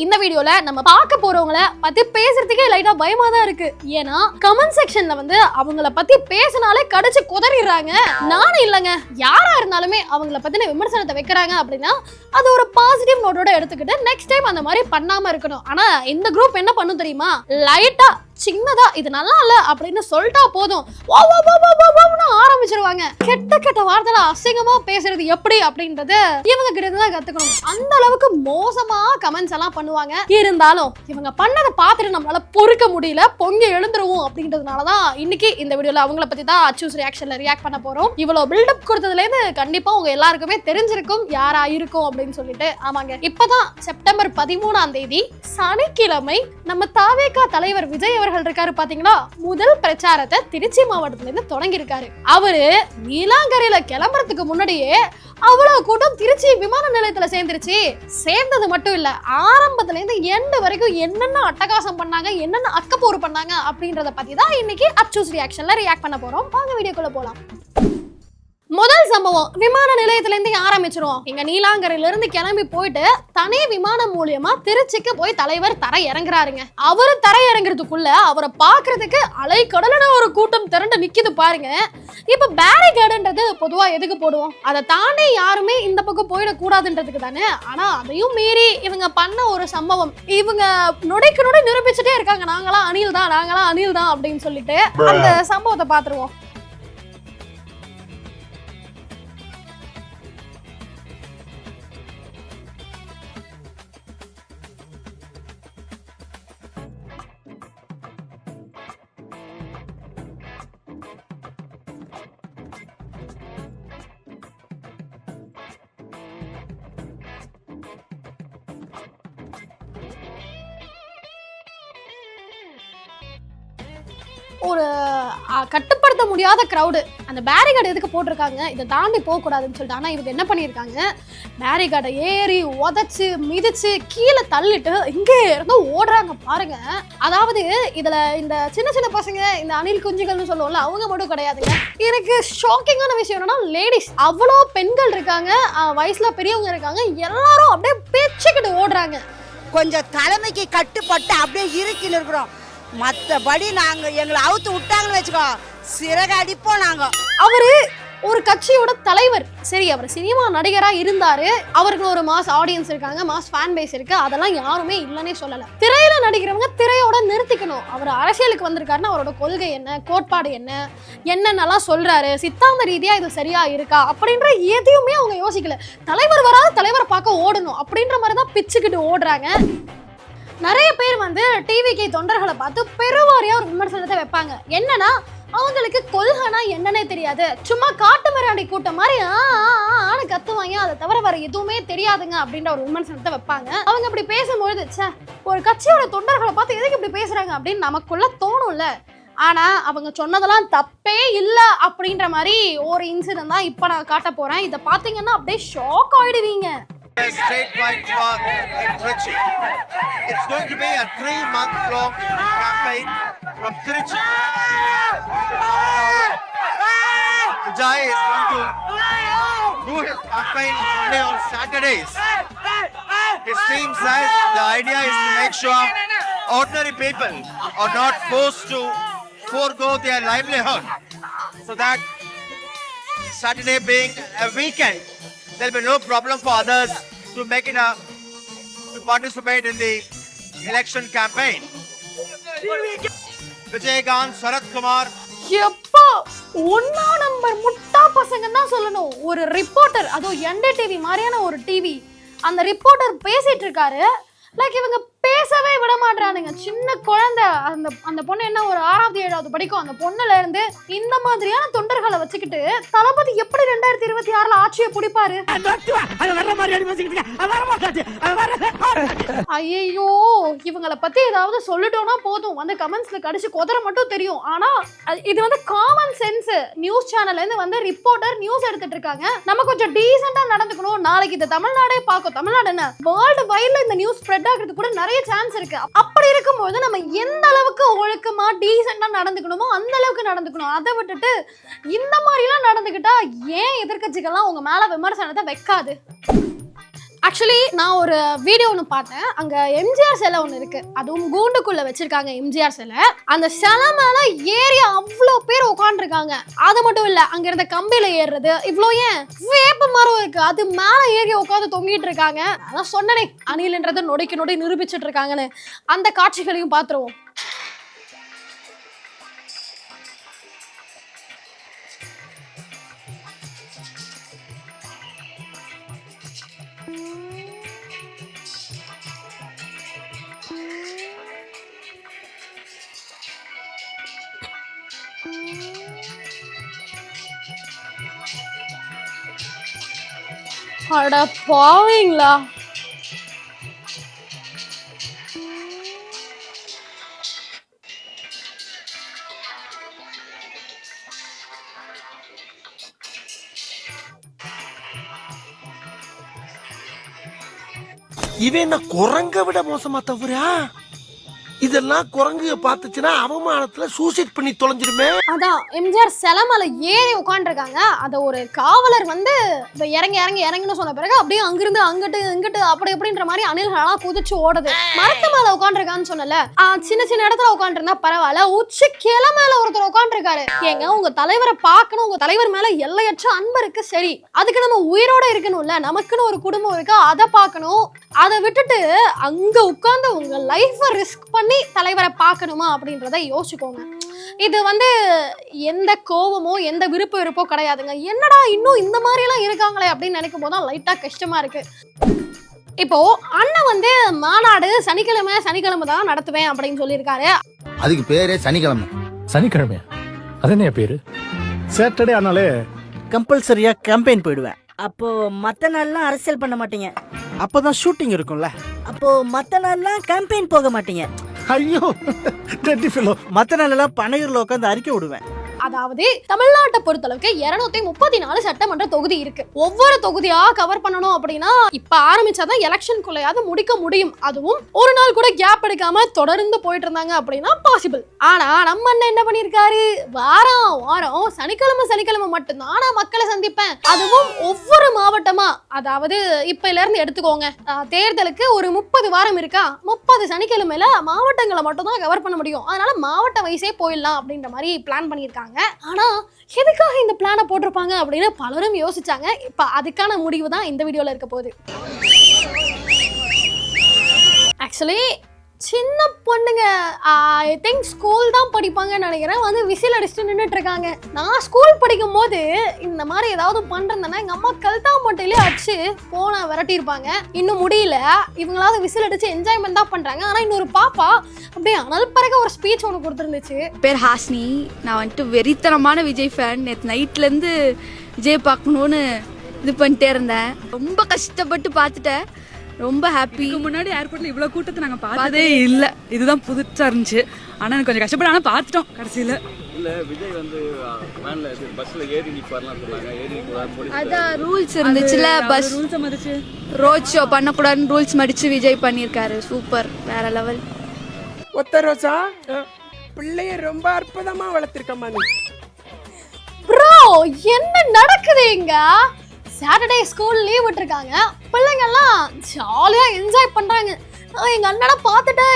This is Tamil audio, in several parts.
இந்த வீடியோல நம்ம பார்க்க போறவங்கள பத்தி பேசுறதுக்கே லைட்டா பயமா தான் இருக்கு. ஏன்னா கமெண்ட் செக்ஷன்ல வந்து அவங்கள பத்தி பேசினாலே கடிச்சு குதறிடுறாங்க. நானும் இல்லங்க, யாரா இருந்தாலுமே அவங்கள பத்தின விமர்சனத்தை வைக்கிறாங்க அப்படின்னா அது ஒரு பாசிட்டிவ் நோட்டோட எடுத்துக்கிட்டு நெக்ஸ்ட் டைம் அந்த மாதிரி பண்ணாம இருக்கணும். ஆனா இந்த குரூப் என்ன பண்ணும் தெரியுமா, லைட்டா சின்னதா இது நல்லா இல்ல அப்படின்னு சொல்லிட்டா போதும் ஆரம்பிச்சிருவாங்க. கெட்ட கெட்ட வார்த்தையில அசிங்கமா பேசுறது எப்படி அப்படின்றது இவங்க கிட்ட தான் கத்துக்கணும். அந்த அளவுக்கு மோசமா கமெண்ட்ஸ் எல்லாம் பண்ணுவாங்க. இருந்தாலும் இவங்க பண்ணதை பார்த்துட்டு நம்மளால பொறுக்க முடியல, பொங்கி எழுந்துருவோம் அப்படின்றதுனாலதான் இன்னைக்கு இந்த வீடியோல அவங்கள பத்தி தான் அச்சூஸ் ரியாக்ஷன்ல ரியாக்ட் பண்ண போறோம். இவ்வளவு பில்டப் கொடுத்ததுல இருந்து கண்டிப்பா உங்க எல்லாருக்குமே தெரிஞ்சிருக்கும் யாரா இருக்கும் அப்படின்னு சொல்லிட்டு. ஆமாங்க, இப்பதான் செப்டம்பர் 13ஆம் தேதி சனிக்கிழமை நம்ம தாவேகா தலைவர் விஜய் அவர்கள் இருக்காரு பாத்தீங்களா, முதல் பிரச்சாரத்தை திருச்சி மாவட்டத்துல இருந்து தொடங்கி இருக்காரு. அவரு நீலாங்கரையில கிளம்புறதுக்கு முன்னாடியே அவ்வளவு கூட்டம் திருச்சி விமான நிலையத்துல சேர்ந்துருச்சு. சேர்ந்தது மட்டும் இல்ல, ஆரம்பத்துல இருந்து எண்டு வரைக்கும் என்னென்ன அட்டகாசம் பண்ணாங்க, என்னென்ன அக்கப்போரு பண்ணாங்க அப்படின்றத பத்தி தான் இன்னைக்கு அச்சூஸ் ரியாக்ஷன்ல ரியாக்ட் பண்ண போறோம். வாங்க வீடியோக்குள்ள போலாம். முதல் சம்பவம் விமான நிலையத்துல இருந்து ஆரம்பிச்சிருவோம். எங்க நீலாங்கரையில இருந்து கிளம்பி போயிட்டு தனி விமானம் மூலியமா திருச்சிக்கு போய் தலைவர் தர இறங்குறாருங்க. அவரு தர இறங்குறதுக்குள்ள அவரை பாக்குறதுக்கு அலைக்கடலான ஒரு கூட்டம் திரண்டு நிக்குது பாருங்க. இப்ப பேரிகார்டுன்றது பொதுவா எதுக்கு போடுவோம், அதை தாண்டி யாருமே இந்த பக்கம் போயிடக்கூடாதுன்றதுக்கு தானே. ஆனா அதையும் மீறி இவங்க பண்ண ஒரு சம்பவம், இவங்க நொடிக்கு நொடி நிரூபிச்சுட்டே இருக்காங்க, நாங்களாம் அணில் தான், நாங்களாம் அணில் தான் அப்படின்னு சொல்லிட்டு. அந்த சம்பவத்தை பாத்துருவோம். ஒரு கட்டுப்படுத்த முடியாத கிரௌடு. அந்த பேரிகார்டு எதுக்கு போட்டிருக்காங்க, இதை தாண்டி போகக்கூடாதுன்னு சொல்லிட்டு. ஆனால் இவங்க என்ன பண்ணியிருக்காங்க, பேரிகார்டை ஏறி உதச்சு மிதிச்சு கீழே தள்ளிட்டு இங்கே இருந்து ஓடுறாங்க பாருங்க. அதாவது இதுல இந்த சின்ன சின்ன பசங்க, இந்த அணில் குஞ்சுகள்னு சொல்லுவோம்ல, அவங்க மட்டும் கிடையாதுங்க. எனக்கு ஷாக்கிங்கான விஷயம் என்னன்னா, லேடிஸ் அவ்வளோ பெண்கள் இருக்காங்க, வயசுல பெரியவங்க இருக்காங்க, எல்லாரும் அப்படியே பேச்சுக்கிட்டு ஓடுறாங்க. கொஞ்சம் தலைமைக்கு கட்டுப்பட்டு அப்படியே இருக்கின்னு இருக்கிறோம். மற்றபடி நாங்கள் எங்களை அவுத்து விட்டாங்கன்னு வச்சுக்கோ, சிறகு அடிப்போம் நாங்க. அவரு ஒரு கட்சியோட தலைவர், சரி, அவர் சினிமா நடிகரா இருந்தாரு, அவருக்கு ஒரு மாஸ் ஆடியன்ஸ் இருக்காங்க, மாஸ் ஃபேன் பேஸ் இருக்கு, அதெல்லாம் யாருமே இல்லைன்னே சொல்லல. திரையில நடிக்கிறவங்க திரையோட நிறுத்திக்கணும். அவர் அரசியலுக்கு வந்திருக்காருன்னா அவரோட கொள்கை என்ன, கோட்பாடு என்ன, என்னென்னலாம் சொல்றாரு, சித்தாந்த ரீதியா இது சரியா இருக்கா அப்படின்ற எதையுமே அவங்க யோசிக்கல. தலைவர் வராது, தலைவரை பார்க்க ஓடணும் அப்படின்ற மாதிரி தான் பிச்சுக்கிட்டு ஓடுறாங்க. நிறைய பேர் வந்து டிவிக்கு தொண்டர்களை பார்த்து பெருவாரியா ஒரு விமர்சனத்தை வைப்பாங்க. என்னன்னா, அவங்களுக்கு கொள்கைனா என்னன்னே தெரியாது, சும்மா காட்டு மிராண்டி கூட்டம் மாதிரி ஆனு கத்துவாங்க, அதை தவிர வேற எதுவுமே தெரியாதுங்க அப்படின்ற ஒரு விமர்சனத்தை வைப்பாங்க. அவங்க அப்படி பேசும்பொழுது, ஒரு கட்சியோட தொண்டர்களை பார்த்து எதுக்கு இப்படி பேசுறாங்க அப்படின்னு நமக்குள்ள தோணும்ல. ஆனா அவங்க சொன்னதெல்லாம் தப்பே இல்லை அப்படின்ற மாதிரி ஒரு இன்சிடென்ட் தான் இப்ப நான் காட்ட போறேன். இதை பாத்தீங்கன்னா அப்படியே ஷாக் ஆயிடுவீங்க. Statewide walk in Trichy. It's going to be a 3-month-long campaign from Trichy. Vijay is going to do his campaign only on Saturdays. His team says the idea is to make sure ordinary people are not forced to forego their livelihood, so that Saturday being a weekend, there will be no problem for others to make it to participate in the election campaign. Vijaykanth, Sarath Kumar. எப்பா, 1 நம்பர் முட்டா பசங்க தான் சொல்லணும். ஒரு ரிப்போர்ட்டர், அதுவும் NDTV மாதிரியான ஒரு டிவி, அந்த ரிப்போர்ட்டர் பேசிட்டு இருக்காரு. லைக் இவங்க பேசவே விட மாட்டானுங்க. சின்ன குழந்தை, அந்த பொண்ணு என்ன ஒரு 6வது 7வது படிக்கும். அந்த பொண்ணுல இருந்து இந்த மாதிரியான தொண்டர்களை வச்சுக்கிட்டு தளபதி எப்படி 2026 ஆட்சியை பிடிப்பாரு? ஐயோ, இவங்களை பத்தி ஏதாவது சொல்லிட்டோம்னா போதும், வந்து கமெண்ட்ஸ்ல கடிச்சு கொதற மட்டும் தெரியும். ஆனா இது வந்து காமன் சென்ஸ். நியூஸ் சேனல்ல இருந்து வந்து ரிப்போர்ட்டர் நியூஸ் எடுத்துட்டு இருக்காங்க, நம்ம கொஞ்சம் டீசெண்டா நடந்துக்கணும். நாளைக்கு இந்த தமிழ்நாடே பார்க்கும், தமிழ்நாடு என்ன வேர்ல்டு வைட்ல இந்த நியூஸ் ஸ்ப்ரெட் ஆகிறதுக்கு கூட நிறைய சான்ஸ் இருக்கு. அப்படி இருக்கும்போது நம்ம எந்த அளவுக்கு ஒழுக்கமா டீசெண்டா நடந்துக்கணுமோ அந்த அளவுக்கு நடந்துக்கணும். அதை விட்டுட்டு இந்த மாதிரி எல்லாம் நடந்துக்கிட்டா ஏன் எதிர்க்கட்சிகள்லாம் உங்க மேல விமர்சனத்தை வைக்காது? ஆக்சுவலி நான் ஒரு வீடியோ ஒன்று பார்த்தேன். அங்க எம்ஜிஆர் சிலை ஒன்று இருக்கு, அதுவும் கூண்டுக்குள்ள வச்சிருக்காங்க எம்ஜிஆர் சிலை. அந்த சிலை மேல ஏறி அவ்வளோ பேர் உட்காந்துருக்காங்க. அது மட்டும் இல்ல, அங்க இருந்த கம்பியில ஏறுறது, இவ்வளோ ஏன் வேப்ப மரம் இருக்கு அது மேல ஏறி உட்காந்து தொங்கிட்டு இருக்காங்க. அதான் சொன்னனே, அணில்ன்றது நொடிக்கு நொடி நிரூபிச்சுட்டு இருக்காங்கன்னு. அந்த காட்சிகளையும் பார்த்துருவோம். அட பாவீங்களா, இவன் என்ன குரங்க விட மோசமா தவறா? இதெல்லாம் குரங்கு பார்த்துச்சுன்னா அவமானத்துல சூசைட் பண்ணி தொலைஞ்சிருமே. அதான் எம்ஜிஆர் சிலை மேல ஏறி உட்காந்துருக்காங்க. அத ஒரு காவலர் வந்து இறங்கி இறங்கி இறங்கின்னு சொன்ன பிறகு அப்படியே அங்கிருந்து அங்கிட்டு இங்கிட்டு அப்படி அப்படின்ற மாதிரி அணில்களா குதிச்சு ஓடுது. மரத்து மேல உட்காந்துருக்கான்னு சொன்னல, சின்ன சின்ன இடத்துல உட்காந்துருந்தா பரவாயில்ல, உச்சி கிளை மேல ஒருத்தர் உட்காந்துருக்காரு. ஏங்க, உங்க தலைவரை பார்க்கணும், உங்க தலைவர் மேல எல்லையற்ற அன்பு இருக்கு, சரி, அதுக்கு நம்ம உயிரோட இருக்கணும்ல, நமக்குன்னு ஒரு குடும்பம் இருக்கு, அதை பார்க்கணும். அதை விட்டுட்டு அங்க உட்கார்ந்து உங்க லைஃப ரிஸ்க் பண்ணி தலைவரை பார்க்கணுமா அப்படின்றத யோசிச்சுக்கோங்க. இது வந்து எந்த கோவமோ எந்த விருப்போ கிடையாதுங்க. என்னடா இன்னும் இந்த மாதிரி எல்லாம் இருக்காங்களே அப்படின்னு நினைக்கும் போதுதான் லைட்டா கஷ்டமா இருக்கு. இப்போ அண்ணன் வந்து மாநாடு சனிக்கிழமை தான் நடத்துவேன் அப்படின்னு சொல்லியிருக்காரு. அதுக்கு பேரே சனிக்கிழமை. சனிக்கிழமை அது என்ன பேரு? சாட்டர்டே ஆனாலே கம்பல்சரியா கேம்பெயின் போயிடுவேன். அப்போ மத்த நாள்லாம் அரசியல் பண்ண மாட்டீங்க? அப்பதான் ஷூட்டிங் இருக்கும்ல. அப்போ மத்த நாள்லாம் கேம்பெயின் போக மாட்டீங்க? ஐயோ டெட்டி ஃபெலோ. மத்த நாளெல்லாம் பனையூர்ல உட்காந்து அறிக்கை விடுவேன். அதாவது தமிழ்நாட்டை பொறுத்தளவுக்கு 234 சட்டமன்ற தொகுதி இருக்கு. ஒவ்வொரு தொகுதியா கவர் பண்ணணும் அப்படின்னா இப்ப ஆரம்பிச்சாதான் எலெக்ஷனுக்குள்ளையாவது முடிக்க முடியும். அதுவும் ஒரு நாள் கூட கேப் எடுக்காம தொடர்ந்து போயிட்டு இருந்தாங்க அப்படின்னா பாசிபிள். ஆனா நம்ம அண்ணன் என்ன பண்ணிருக்காரு, வாரம் வாரம் சனிக்கிழமை மட்டும்தான் நான் மக்களை சந்திப்பேன், அதுவும் ஒவ்வொரு மாவட்டமா. அதாவது இப்பல இருந்து எடுத்துக்கோங்க, தேர்தலுக்கு ஒரு 30 வாரம் இருக்கா, 30 சனிக்கிழமையில மாவட்டங்களை மட்டும் தான் கவர் பண்ண முடியும். அதனால மாவட்ட வயசே போயிடலாம் அப்படின்ற மாதிரி பிளான் பண்ணியிருக்காங்க. ஆனா எதுக்காக இந்த பிளானை போட்டிருப்பாங்க அப்படின்னு பலரும் யோசிச்சாங்க. இப்ப அதுக்கான முடிவு தான் இந்த வீடியோல இருக்க போகுது. ஆக்சுவலி சின்ன பொண்ணுங்க, ஐ திங்க் ஸ்கூல் தான் படிப்பாங்கன்னு நினைக்கிறேன், வந்து விசில் அடிச்சுட்டு நின்றுட்டு இருக்காங்க. நான் ஸ்கூல் படிக்கும் போது இந்த மாதிரி ஏதாவது பண்றேன்னா எங்க அம்மா கல்தா மட்டையிலே அடிச்சு போன விரட்டியிருப்பாங்க. இன்னும் முடியல, இவங்களாவது விசில் அடிச்சு என்ஜாய்மெண்ட் தான் பண்றாங்க. ஆனா இன்னொரு பாப்பா அப்படியே அனல் பறக்க ஒரு ஸ்பீச் ஒன்று கொடுத்துருந்துச்சு. பேர் ஹாஸ்னி. நான் வந்துட்டு வெறித்தனமான விஜய் ஃபேன். நேற்று நைட்லேருந்து விஜய் பார்க்கணுன்னு இது பண்ணிட்டே இருந்தேன். ரொம்ப கஷ்டப்பட்டு பார்த்துட்டேன். ரொம்ப ஹாப்பி. முன்னாடி ஏர்போர்ட்ல இவ்வளவு கூட்டத்தை நாங்க பார்த்ததே இல்ல. இதுதான் புதுசா இருந்துச்சு. ஆனா எனக்கு கொஞ்சம் கஷ்டப்பட்டு ஆனா பார்த்துட்டோம் கடைசியில. இல்ல விஜய் வந்து வேன்ல பஸ்ல ஏறி நிப்பார்லாம் சொன்னாங்க. ஏறி போலீஸ் அதான் ரூல்ஸ் இருந்துச்சுல, பஸ் ரூல்ஸ் மதிச்சு ரோட் ஷோ பண்ணக்கூடாதுன்னு ரூல்ஸ் மடிச்சு விஜய் பண்ணியிருக்காரு. சூப்பர், வேற லெவல். ஒத்த ரோசா பிள்ளைய ரொம்ப அற்புதமா வளர்த்திருக்கம்மா நீ. ப்ரோ, என்ன நடக்குதுங்க? சாட்டர்டே ஸ்கூல் லீவ் விட்டுருக்காங்க, பிள்ளைங்கள்லாம் ஜாலியா என்ஜாய் பண்றாங்க. எங்க அண்ணனை பார்த்துட்டேன்,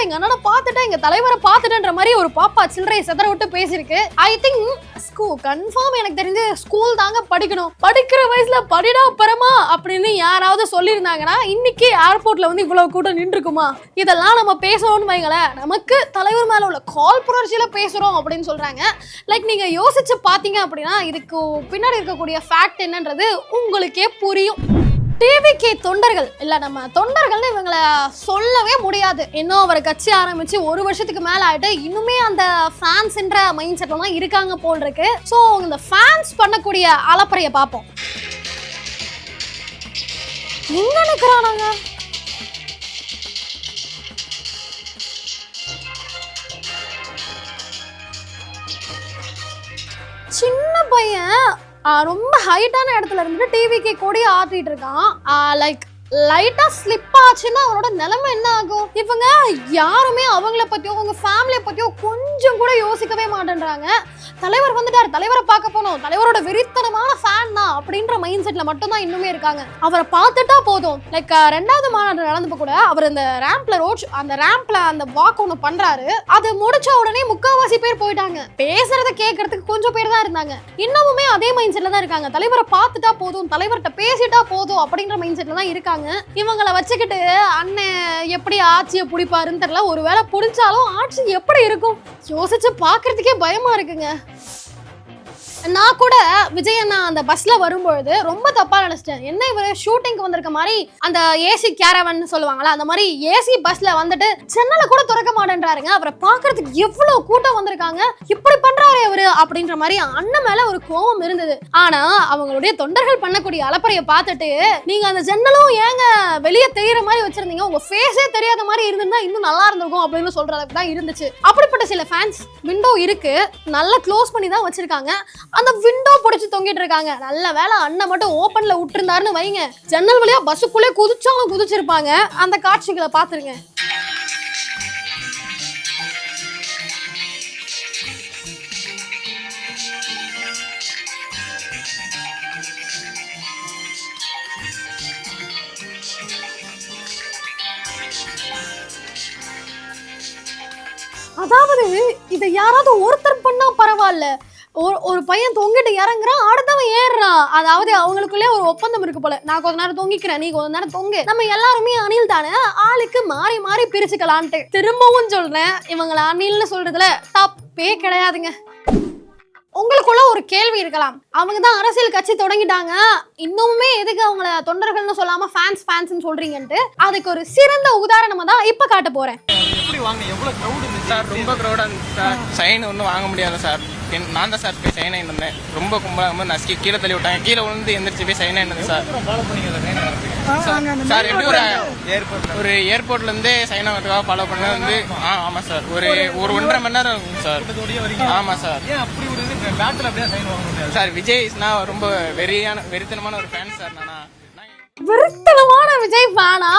எங்க தலைவரை பார்த்துட்டேன்ற மாதிரி ஒரு பாப்பா சில்லறையை செதற விட்டு பேசியிருக்கு. ஐ திங்க் கன்ஃபார்ம் எனக்கு தெரிஞ்சு ஸ்கூல் தாங்க படிக்கணும், படிக்கிற வயசுல படிடா பரமா அப்படின்னு யாராவது சொல்லியிருந்தாங்கன்னா இன்னைக்கு ஏர்போர்ட்ல வந்து இவ்வளவு கூட்டம் நின்றுக்குமா? இதெல்லாம் நம்ம பேசணும்னு வைங்களேன், நமக்கு தலைவர் மேல உள்ள கால் புணர்ச்சியில பேசுறோம் அப்படின்னு சொல்றாங்க. லைக் நீங்க யோசிச்சு பாத்தீங்க அப்படின்னா இதுக்கு பின்னாடி இருக்கக்கூடிய ஃபேக்ட் என்னன்றது உங்களுக்கே புரியும். டிவிகே தொண்டர்கள் இல்ல, நம்ம தொண்டர்கள்னு இவங்களை சொல்லவே முடியாது. இன்னும் அவர் கட்சி ஆரம்பிச்சு 1 வருஷத்துக்கு மேல ஆயிட்டு இன்னுமே அந்த ஃபேன்ஸ்ன்ற மைண்ட் செட்ல தான் இருக்காங்க போல் இருக்கு. சோ இந்த ஃபேன்ஸ் பண்ணக்கூடிய அலப்பறைய பார்ப்போம். எங்க நிக்கிறானாங்க? சின்ன பையன் ரொம்ப ஹைட்டான இடத்துல இருந்துட்டு டிவிக்கு கொடி ஆட்டிட்டு இருக்கான். லைக் லைட்டா ஸ்லிப் ஆச்சுன்னா அவனோட நிலைமை என்ன ஆகும்? இவங்க யாருமே அவங்கள பத்தியோ அவங்க ஃபேமிலியை பத்தியோ கொஞ்சம் கூட யோசிக்கவே மாட்டேன்றாங்க. தலைவர் வந்துட்டார், தலைவரை பார்க்க போனோம், தலைவரோட வெறித்தனமான ஃபேன் தான் அப்படின்ற மைண்ட் செட்ல மட்டும் தான் இன்னுமே இருக்காங்க. அவரை பார்த்துட்டா போதும். லைக் 2வது மாநாடு நடந்தப்ப கூட அவர் அந்த ரேம்ப்ல அந்த வாக் ஒன்று பண்றாரு. அது முடிச்ச உடனே முக்காவாசி பேர் போயிட்டாங்க. பேசுறத கேட்கறதுக்கு கொஞ்சம் பேர் தான் இருந்தாங்க. இன்னமுமே அதே மைண்ட் செட்ல தான் இருக்காங்க. தலைவரை பார்த்துட்டா போதும், தலைவர்கிட்ட பேசிட்டா போதும் அப்படின்ற மைண்ட் செட்ல தான் இருக்காங்க. இவங்களை வச்சுக்கிட்டு அண்ணன் எப்படி ஆட்சியை பிடிப்பாருன்னு தெரியல. ஒருவேளை பிடிச்சாலும் ஆட்சி எப்படி இருக்கும் யோசிச்சு பாக்குறதுக்கே பயமா இருக்குங்க. நான் கூட விஜய் அண்ணா அந்த பஸ்ல வரும்பொழுது ரொம்ப தப்பா நினைச்சிட்டேன். என்ன இவரு ஷூட்டிங்க்கு வந்திருக்க மாதிரி அந்த ஏசி கேரவன் சொல்லுவாங்களா, அந்த மாதிரி ஏசி பஸ்ல வந்துட்டு ஜன்னலை கூட திறக்க மாட்டேன்றாருங்க. அவரை பாக்குறதுக்கு எவ்வளவு கூட்டம் வந்திருக்காங்க, இப்படி பண்றாரு அவரு அப்படின்ற மாதிரி அண்ணன் மேல ஒரு கோபம் இருந்தது. ஆனா அவங்களுடைய தொண்டர்கள் பண்ணக்கூடிய அலப்பறையை பார்த்துட்டு நீங்க அந்த ஜன்னலும் ஏங்க வெளியே தெரியுற மாதிரி வச்சிருந்தீங்க, உங்க ஃபேஸே தெரியாத மாதிரி இருந்திருந்தா இன்னும் நல்லா இருந்திருக்கும் அப்படின்னு சொல்ற அளவுக்கு தான் இருந்துச்சு. அப்படிப்பட்ட சில ஃபேன்ஸ் விண்டோ இருக்கு, நல்லா க்ளோஸ் பண்ணி தான் வச்சிருக்காங்க. அந்த விண்டோ பிடிச்சு தொங்கிட்டு இருக்காங்க. நல்ல வேலை அண்ணன் மட்டும் ஓப்பன்ல விட்டுருந்தாருன்னு வைங்க, ஜன்னல் வழியா பஸ்ஸுக்குள்ளே குதிச்சவங்க குதிச்சிருப்பாங்க. அந்த காட்சிகளை பார்த்துருங்க. அதாவது இதை யாராவது ஒருத்தர் பண்ணா பரவாயில்ல, ஒரு பையன் தொங்கிட்டு இறங்குறான், அடுத்தவன் ஏறுறான். அதாவது அவங்களுக்குள்ளே ஒரு ஒப்பந்தம் இருக்கு போல, நான் கொஞ்ச நேரம் தொங்கிக்கிறேன், நீ கொஞ்ச நேரம் தொங்கு, நம்ம எல்லாருமே அணில் தானே, ஆளுக்கு மாறி மாறி பிரிச்சுக்கலான்ட்டு. திரும்பவும் சொல்றேன், இவங்களை அணில்னு சொல்றதுல தப்பே கிடையாதுங்க. உங்களுக்குள்ள ஒரு கேள்வி இருக்கலாம், அவங்க தான் அரசியல் கட்சி தொடங்கிட்டாங்க, இன்னுமே எதுக்கு அவங்கள தொண்டர்கள்னு சொல்லாம ஃபேன்ஸ் சொல்றீங்கன்ட்டு. அதுக்கு ஒரு சிறந்த உதாரணமா தான் இப்ப காட்ட போறேன். சார் ரொம்ப க்ரௌடாக இருந்துச்சு சார். சைன் ஒன்றும் வாங்க முடியாது சார். நான் தான் சார் போய் சைன் ஆகிட்டு இருந்தேன். ரொம்ப கும்பலாக நசுக்கி கீழே தள்ளி விட்டாங்க. கீழே விழுந்து எந்திரிச்சு போய் சைன் ஆகிட்டு சார். சார் எப்படி ஒரு ஏர்போர்ட்லேருந்தே சைன் ஆகிறதுக்காக ஃபாலோ பண்ண வந்து ஆமாம் சார், ஒரு 1.5 மணி நேரம் இருக்கும் சார். ஆமாம் சார். சார் விஜய்னா ரொம்ப வெறித்தனமான ஒரு ஃபேன் சார். வெறுத்தனமான விஜய் ஃபேனா?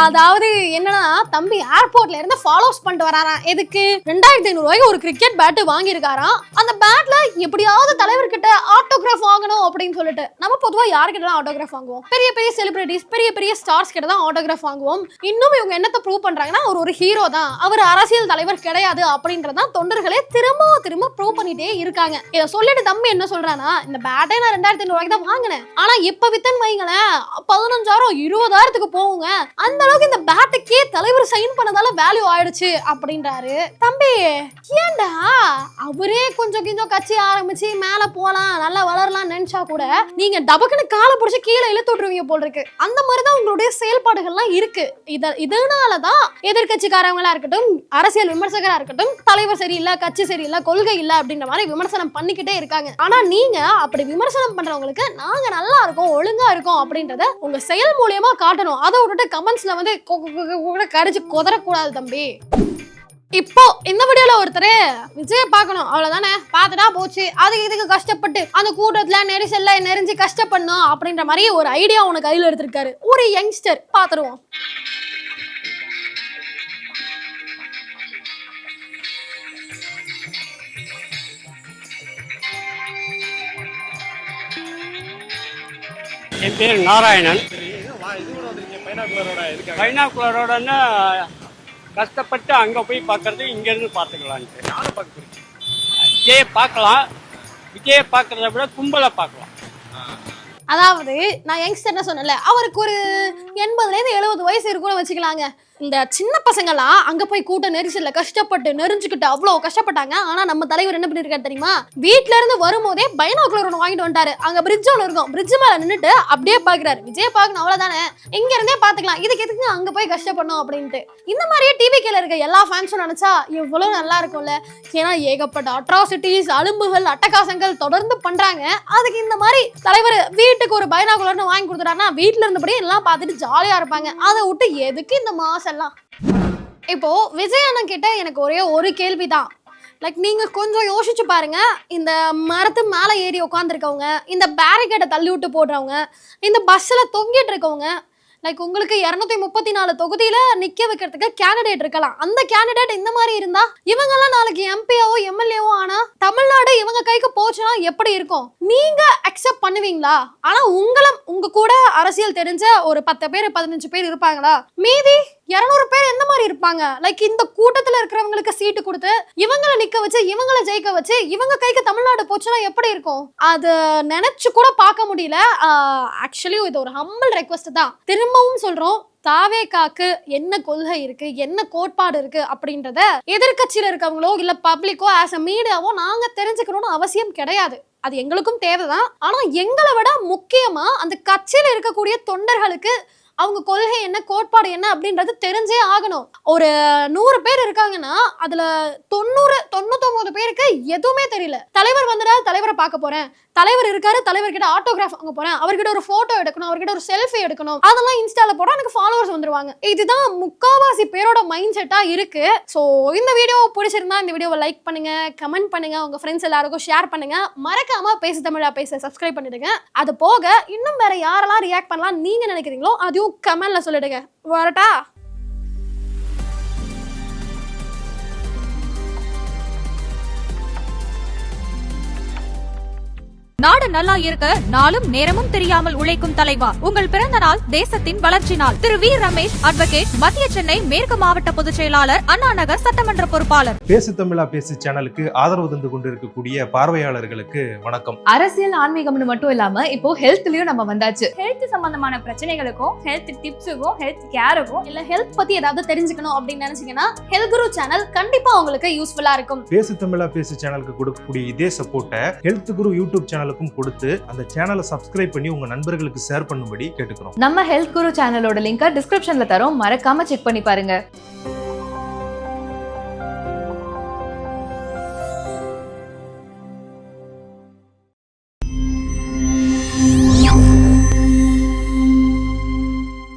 அதாவது என்னன்னா, தம்பி ஏர்போர்ட்ல இருந்து ஃபாலோஸ் பண்ணிட்டு வராராம். எதுக்கு? 2500 ரூபாய்க்கு ஒரு கிரிக்கெட் பேட் வாங்கியிருக்காராம். அந்த பேட்ல எப்படியாவது தலைவர்கிட்ட ஆட்டோகிராஃப் வாங்கணும் அப்படின்னு சொல்லிட்டு. நம்ம பொதுவா யாருக்கிட்ட தான் ஆட்டோகிராஃப் வாங்குவோம்? பெரிய பெரிய செலிபிரிட்டிஸ், பெரிய பெரிய ஸ்டார்ஸ் கிட்ட தான் ஆட்டோகிராஃப் வாங்குவோம். இன்னும் இவங்க என்னத்தை ப்ரூவ் பண்றாங்கன்னா, ஒரு ஹீரோ தான், அவர் அரசியல் தலைவர் கிடையாது அப்படின்றதான் தொண்டர்களே திரும்ப ப்ரூவ் பண்ணிட்டே இருக்காங்க. இதை சொல்லிட்டு தம்பி என்ன சொல்றானா, இந்த பேட்டை நான் 2500 ரூபாய்க்கு தான் வாங்கினேன், ஆனா இப்ப வித்தன் வைங்களேன் 15,000 20,000க்கு போகுங்க. அந்த அளவுக்கு இந்த பேட்டுக்கே தலைவர் சைன் பண்ணதால வேல்யூ ஆயிடுச்சு அப்படின்றாரு. தம்பி ஏண்டா, அவரே கொஞ்சம் கட்சி ஆரம்பிச்சு மேல போலாம், நல்லா வளரலாம் நினைச்சா கூட நீங்க டபக்குன்னு காலை பிடிச்சி கீழே இழுத்து விட்டுருவீங்க போல் இருக்கு. அந்த மாதிரிதான் உங்களுடைய செயல்பாடுகள்லாம் இருக்கு. இதனாலதான் எதிர்கட்சிக்காரங்களா இருக்கட்டும், அரசியல் விமர்சகரா இருக்கட்டும், தலைவர் சரியில்லை, கட்சி சரியில்லை, கொள்கை இல்லை அப்படின்ற மாதிரி விமர்சனம் பண்ணிக்கிட்டே இருக்காங்க. ஆனா நீங்க அப்படி விமர்சனம் பண்றவங்களுக்கு நாங்க நல்லா இருக்கோம், ஒழுங்கா இருக்கோம் அப்படின்றத உங்க செயல் மூலியமா காட்டணும். அதை விட்டுட்டு கமெண்ட்ஸ்ல வந்து கடிச்சு கொதறக்கூடாது தம்பி. இப்போ இந்த வீடியோல ஒருத்தர் விஜய பார்க்கணும், அவ்வளவுதானே, பார்த்துட்டா போச்சு, அதுக்கு இதுக்கு கஷ்டப்பட்டு அந்த கூட்டத்துல நெரிசல்ல நெறிஞ்சு கஷ்டப்படணும் அப்படின்ற மாதிரி ஒரு ஐடியா உனக்கு கையில எடுத்திருக்காரு ஒரு யங்ஸ்டர். பார்த்துருவோம். என் பேர் நாராயணன். பைனாக்குலரோடன்னா கஷ்டப்பட்டு அங்கே போய் பார்க்கறது இங்கேருந்து பார்த்துக்கலான்ட்டு. விஜயை பார்க்கலாம், விஜயை பார்க்கறத விட கும்பலை பார்க்கலாம். அதாவது நான் யங்ஸ்டர்னு சொன்னல, அவருக்கு ஒரு 80-70 வயசு இருக்கும்னு வச்சுக்கலாங்க. இந்த சின்ன பசங்களாம் அங்க போய் கூட்ட நெரிசல்ல கஷ்டப்பட்டு நெறிஞ்சுக்கிட்டு அவ்வளவு கஷ்டப்பட்டாங்க. ஆனா நம்ம தலைவர் என்ன பண்ணிருக்காரு தெரியுமா, வீட்டுல இருந்து வரும்போதே பைனாக்குலர் ஒன்று வாங்கிட்டு வந்துட்டாரு. அங்க பிரிட்ஜ் ஒன்று இருக்கும், பிரிட்ஜ் மேல நின்றுட்டு அப்படியே பாக்குறாரு, விஜய் பார்க்கணும் அவ்வளவுதானே, இங்க இருந்தே பாத்துக்கலாம், இதுக்கு எதுக்கு அங்க போய் கஷ்டப்படணும் அப்படின்ட்டு. இந்த மாதிரியே டிவிக்கில இருக்க எல்லா ஃபேன்ஸும் நினைச்சா எவ்வளவு நல்லா இருக்கும்ல. ஏன்னா ஏகப்பட்ட அட்ராசிட்டிஸ், அலும்புகள், அட்டகாசங்கள் தொடர்ந்து பண்றாங்க. அதுக்கு இந்த மாதிரி தலைவர் வீட்டுக்கு ஒரு பைனாக்குலர்னு வாங்கி கொடுத்துட்டாருன்னா வீட்டுல இருந்தபடியே எல்லாம் பார்த்துட்டு ஜாலியா இருப்பாங்க. அதை விட்டு எதுக்கு இந்த மாசம் எல்லாம். இப்போ விஜய் அண்ணன் கிட்ட எனக்கு ஒரே ஒரு கேள்விதான். லைக் நீங்க கொஞ்சம் யோசிச்சு பாருங்க, இந்த மரத்து மேல ஏறி உட்காந்துருக்கவங்க, இந்த பேரிகேட்டை தள்ளி விட்டு போடுறவங்க, இந்த பஸ்ல தொங்கிட்டு இருக்கவங்க, லைக் உங்களுக்கு 234 தொகுதியில நிக்க வைக்கிறதுக்கு கேண்டிடேட் இருக்கலாம். அந்த கேண்டிடேட் இந்த மாதிரி இருந்தா இவங்க எல்லாம் நாளைக்கு எம்பியாவோ எம்எல்ஏவோ ஆனா தமிழ்நாடு இவங்க கைக்கு போச்சுன்னா எப்படி இருக்கும்? நீங்க அக்செப்ட் பண்ணுவீங்களா? ஆனா உங்க கூட அரசியல் தெரிஞ்ச ஒரு 10 பேர் 15 பேர் இருப்பாங்களா? மீதி 200 பேர் எந்த மாதிரி இருப்பாங்க? லைக் இந்த கூட்டத்துல இருக்கிறவங்களுக்கு சீட்டு கொடுத்து இவங்களை நிக்க வச்சு இவங்களை ஜெயிக்க வச்சு இவங்க கைக்கு தமிழ்நாடு போச்சுன்னா எப்படி இருக்கும்? அது நினைச்சு கூட பார்க்க முடியல. ஆக்சுவலி இது ஒரு ஹம்பிள் ரெக்வெஸ்ட் தான். திரும்பவும் சொல்றோம், தாவேகாக்கு என்ன கொள்கை இருக்கு, என்ன கோட்பாடு இருக்கு அப்படின்றத எதிர்கட்சியில இருக்கவங்களோ இல்ல பப்ளிக்கோ ஆஸ் அ மீடியாவோ நாங்க தெரிஞ்சுக்கணும்னு அவசியம் கிடையாது. அது எங்களுக்கும் தேவைதான். ஆனா எங்களை விட முக்கியமா அந்த கட்சியில இருக்கக்கூடிய தொண்டர்களுக்கு அவங்க கொள்கை என்ன, கோட்பாடு என்ன அப்படின்றது தெரிஞ்சே ஆகணும். ஒரு 100 பேர் இருக்காங்கன்னா அதுல 99 பேருக்கு எதுவுமே தெரியல. தலைவர் வந்துடா, தலைவரை பார்க்க போறேன், தலைவர் இருக்காரு, தலைவர்கிட்ட ஆட்டோகிராஃப் வாங்க போறேன், அவர்கிட்ட ஒரு போட்டோ எடுக்கணும், அவர்கிட்ட ஒரு செல்ஃபி எடுக்கணும், அதெல்லாம் இன்ஸ்டால போட்டா எனக்கு ஃபாலோவர்ஸ் வந்துருவாங்க. இதுதான் முக்காவாசி பேரோட மைண்ட் செட்டா இருக்கு. ஸோ இந்த வீடியோ பிடிச்சிருந்தா இந்த வீடியோவை லைக் பண்ணுங்க, கமெண்ட் பண்ணுங்க, உங்க ஃப்ரெண்ட்ஸ் எல்லாருக்கும் ஷேர் பண்ணுங்க. மறக்காம பேசு தமிழா பேச சப்ஸ்கிரைப் பண்ணிடுங்க. அது போக இன்னும் வேற யாரெல்லாம் ரியாக்ட் பண்ணலாம் நீங்க நினைக்கிறீங்களோ அதையும் கமெண்ட்ல சொல்லிடுங்க. வரட்டா? நாடு நல்லா இருக்க நாளும் நேரமும் தெரியாமல் உழைக்கும் தலைவா, உங்கள் பிறந்த நாள் தேசத்தின் வளர்ச்சி நாள். திரு வி ரமேஷ் அட்வொகேட், மத்திய சென்னை மேற்கு மாவட்ட பொதுச் செயலாளர், அண்ணா நகர் சட்டமன்ற பொறுப்பாளர். பேசு தமிழா பேசு சேனலுக்கு ஆதரவு தந்து கொண்டிருக்கக்கூடிய பார்வையாளர்களுக்கு வணக்கம். அரசியல் ஆன்மீகம்னு மட்டும் இல்லாம இப்போ ஹெல்த்லயும் நம்ம வந்தாச்சு. ஹெல்த் சம்பந்தமான பிரச்சனைகளுக்கும், ஹெல்த் டிப்ஸுக்கும், ஹெல்த் கேருக்கும், இல்ல ஹெல்த் பத்தி ஏதாவது தெரிஞ்சுக்கணும் அப்படின்னு நினைச்சீங்கன்னா ஹெல்த் குரு சேனல் கண்டிப்பா உங்களுக்கு யூஸ்ஃபுல்லா இருக்கும். பேசு தமிழா பேசு சேனலுக்கு கொடுக்கக்கூடிய இதே சப்போர்ட்டை ஹெல்த் குரு யூடியூப் சேனலுக்கும் கொடுத்து அந்த சேனலை சப்ஸ்கிரைப் பண்ணி உங்க நண்பர்களுக்கு ஷேர் பண்ணும்படி கேட்டுக்கிறோம். நம்ம ஹெல்த் குரு சேனலோட லிங்கை டிஸ்கிரிப்ஷன்ல தரோம், மறக்காம செக் பண்ணி பாருங்க.